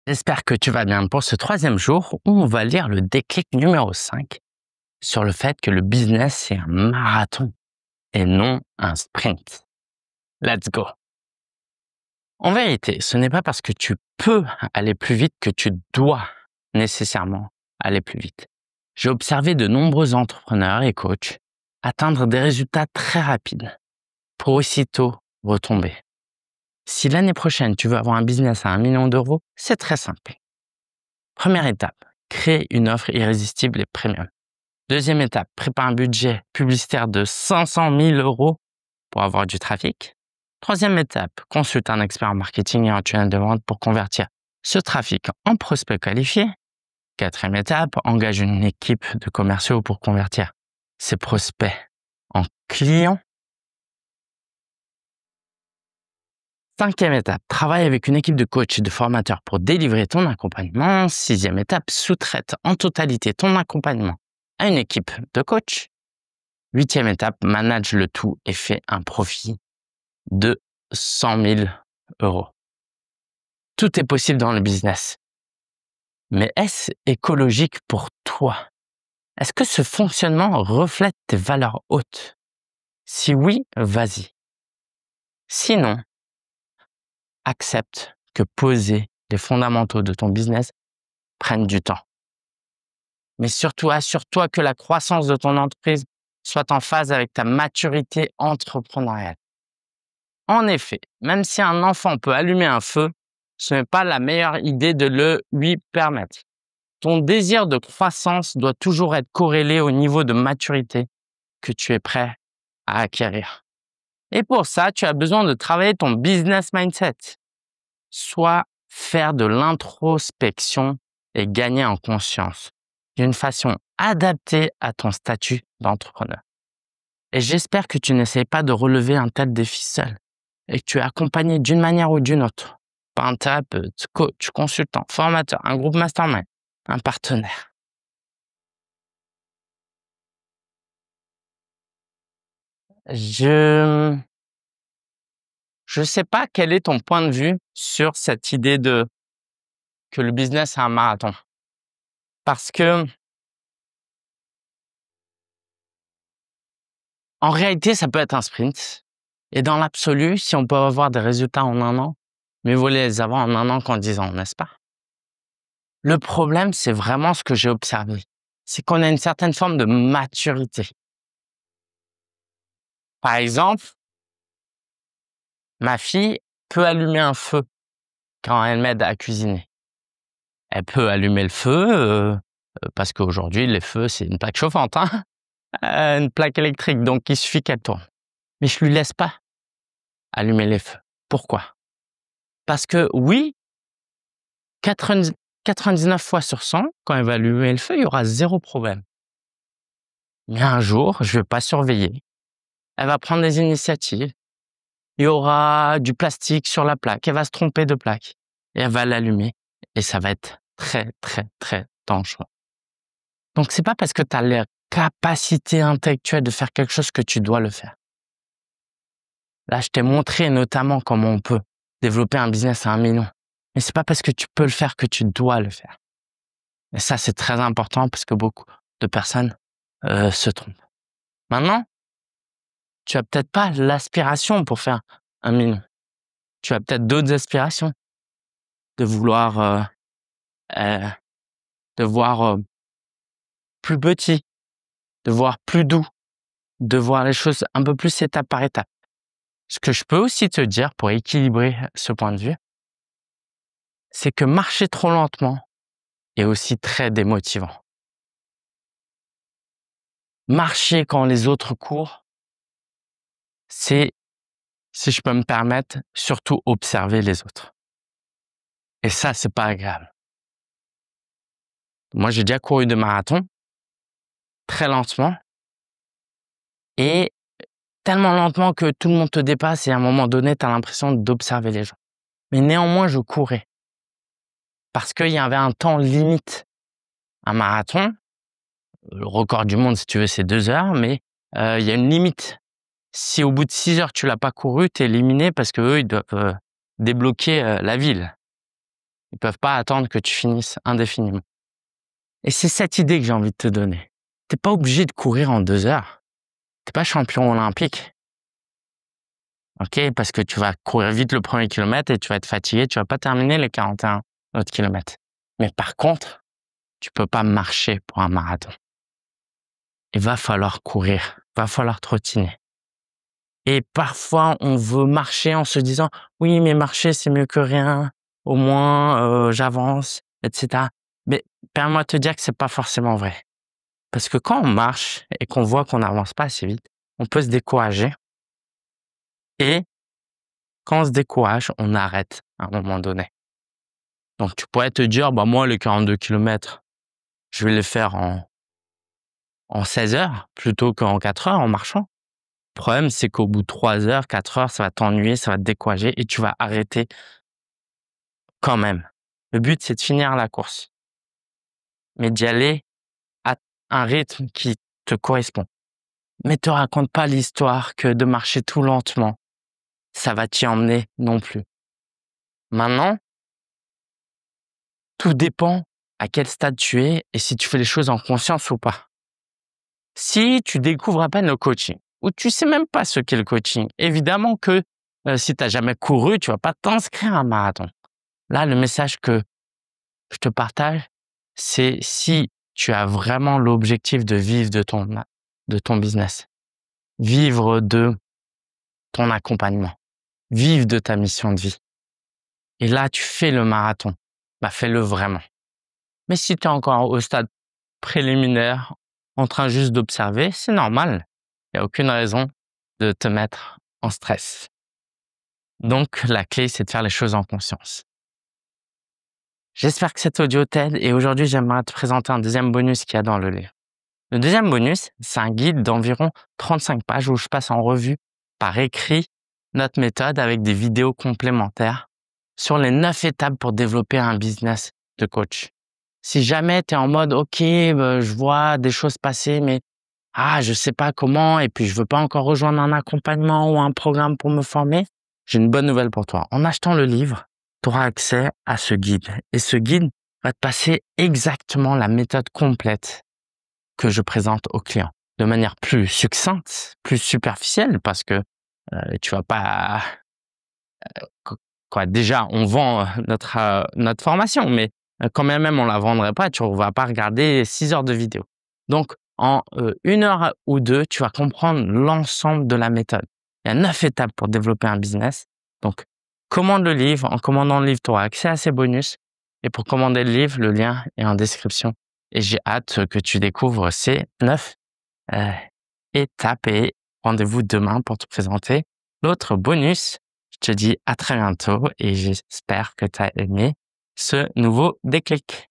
J'espère que tu vas bien pour ce troisième jour où on va lire le déclic numéro 5 sur le fait que le business, c'est un marathon et non un sprint. Let's go. En vérité, ce n'est pas parce que tu peux aller plus vite que tu dois nécessairement aller plus vite. J'ai observé de nombreux entrepreneurs et coachs atteindre des résultats très rapides pour aussitôt retomber. Si l'année prochaine, tu veux avoir un business à 1 million d'euros, c'est très simple. Première étape, créer une offre irrésistible et premium. Deuxième étape, prépare un budget publicitaire de 500 000 euros pour avoir du trafic. Troisième étape, consulte un expert en marketing et en tunnel de vente pour convertir ce trafic en prospect qualifié. Quatrième étape, engage une équipe de commerciaux pour convertir ces prospects en clients. Cinquième étape, travaille avec une équipe de coachs et de formateurs pour délivrer ton accompagnement. Sixième étape, sous-traite en totalité ton accompagnement à une équipe de coachs. Huitième étape, manage le tout et fais un profit de 100 000 euros. Tout est possible dans le business. Mais est-ce écologique pour toi? Est-ce que ce fonctionnement reflète tes valeurs hautes? Si oui, vas-y. Sinon, accepte que poser les fondamentaux de ton business prenne du temps. Mais surtout, assure-toi que la croissance de ton entreprise soit en phase avec ta maturité entrepreneuriale. En effet, même si un enfant peut allumer un feu, ce n'est pas la meilleure idée de le lui permettre. Ton désir de croissance doit toujours être corrélé au niveau de maturité que tu es prêt à acquérir. Et pour ça, tu as besoin de travailler ton business mindset. Soit faire de l'introspection et gagner en conscience d'une façon adaptée à ton statut d'entrepreneur. Et j'espère que tu n'essayes pas de relever un tel défi seul et que tu es accompagné d'une manière ou d'une autre par un thérapeute, coach, consultant, formateur, un groupe mastermind, un partenaire. Je sais pas quel est ton point de vue sur cette idée que le business est un marathon. Parce que en réalité, ça peut être un sprint. Et dans l'absolu, si on peut avoir des résultats en 1 an, mieux vaut les avoir en 1 an qu'en 10 ans, n'est-ce pas? Le problème, c'est vraiment ce que j'ai observé. C'est qu'on a une certaine forme de maturité. Par exemple, ma fille peut allumer un feu quand elle m'aide à cuisiner. Elle peut allumer le feu parce qu'aujourd'hui, les feux, c'est une plaque chauffante, hein? Une plaque électrique, donc il suffit qu'elle tourne. Mais je lui laisse pas allumer les feux. Pourquoi? Parce que oui, 99 fois sur 100, quand elle va allumer le feu, il y aura 0 problème. Mais un jour, je vais pas surveiller. Elle va prendre des initiatives. Il y aura du plastique sur la plaque. Elle va se tromper de plaque. Et elle va l'allumer. Et ça va être très, très, très dangereux. Donc, c'est pas parce que tu as la capacité intellectuelle de faire quelque chose que tu dois le faire. Là, je t'ai montré notamment comment on peut développer un business à 1 million. Mais c'est pas parce que tu peux le faire que tu dois le faire. Et ça, c'est très important parce que beaucoup de personnes se trompent. Maintenant, tu as peut-être pas l'aspiration pour faire 1 million. Tu as peut-être d'autres aspirations. De vouloir, euh, de voir plus petit, de voir plus doux, de voir les choses un peu plus étape par étape. Ce que je peux aussi te dire pour équilibrer ce point de vue, c'est que marcher trop lentement est aussi très démotivant. Marcher quand les autres courent, c'est, si je peux me permettre, surtout observer les autres. Et ça, c'est pas agréable. Moi, j'ai déjà couru de marathon, très lentement, et tellement lentement que tout le monde te dépasse et à un moment donné, tu as l'impression d'observer les gens. Mais néanmoins, je courais parce qu'il y avait un temps limite. Un marathon, le record du monde, si tu veux, c'est 2 heures, mais il y a une limite. Si au bout de 6 heures, tu l'as pas couru, tu es éliminé parce qu'eux, ils doivent débloquer la ville. Ils peuvent pas attendre que tu finisses indéfiniment. Et c'est cette idée que j'ai envie de te donner. T'es pas obligé de courir en 2 heures. T'es pas champion olympique, ok? Parce que tu vas courir vite le premier kilomètre et tu vas être fatigué, tu vas pas terminer les 41 autres kilomètres. Mais par contre, tu peux pas marcher pour un marathon. Il va falloir courir, va falloir trottiner. Et parfois, on veut marcher en se disant: «Oui, mais marcher, c'est mieux que rien. Au moins, j'avance», et cetera. Mais permets-moi de te dire que c'est pas forcément vrai. Parce que quand on marche et qu'on voit qu'on n'avance pas assez vite, on peut se décourager et quand on se décourage, on arrête à un moment donné. Donc tu pourrais te dire: «Bah, moi, les 42 kilomètres, je vais les faire en 16 heures plutôt qu'en 4 heures en marchant». Le problème, c'est qu'au bout de 3 heures, 4 heures, ça va t'ennuyer, ça va te décourager et tu vas arrêter quand même. Le but, c'est de finir la course, mais d'y aller à un rythme qui te correspond. Mais te raconte pas l'histoire que de marcher tout lentement, ça va t'y emmener non plus. Maintenant, tout dépend à quel stade tu es et si tu fais les choses en conscience ou pas. Si tu découvres à peine le coaching ou tu sais même pas ce qu'est le coaching, évidemment que si tu n'as jamais couru, tu vas pas t'inscrire à un marathon. Là, le message que je te partage, c'est si tu as vraiment l'objectif de vivre de ton business, vivre de ton accompagnement, vivre de ta mission de vie. Et là, tu fais le marathon. Bah, fais-le vraiment. Mais si tu es encore au stade préliminaire, en train juste d'observer, c'est normal. Il n'y a aucune raison de te mettre en stress. Donc, la clé, c'est de faire les choses en conscience. J'espère que cet audio t'aide et aujourd'hui, j'aimerais te présenter un deuxième bonus qu'il y a dans le livre. Le deuxième bonus, c'est un guide d'environ 35 pages où je passe en revue par écrit notre méthode avec des vidéos complémentaires sur les 9 étapes pour développer un business de coach. Si jamais tu es en mode, OK, je vois des choses passer, mais je sais pas comment et puis je veux pas encore rejoindre un accompagnement ou un programme pour me former, j'ai une bonne nouvelle pour toi. En achetant le livre, tu auras accès à ce guide. Et ce guide va te passer exactement la méthode complète que je présente aux clients, de manière plus succincte, plus superficielle, parce que tu vas pas quoi. Déjà, on vend notre formation, mais quand même, on la vendrait pas. Tu vas pas regarder 6 heures de vidéo. Donc, en 1 heure ou 2, tu vas comprendre l'ensemble de la méthode. Il y a 9 étapes pour développer un business. Donc, commande le livre. En commandant le livre, tu auras accès à ces bonus. Et pour commander le livre, le lien est en description. Et j'ai hâte que tu découvres ces 9 euh, étapes et rendez-vous demain pour te présenter l'autre bonus. Je te dis à très bientôt et j'espère que tu as aimé ce nouveau déclic.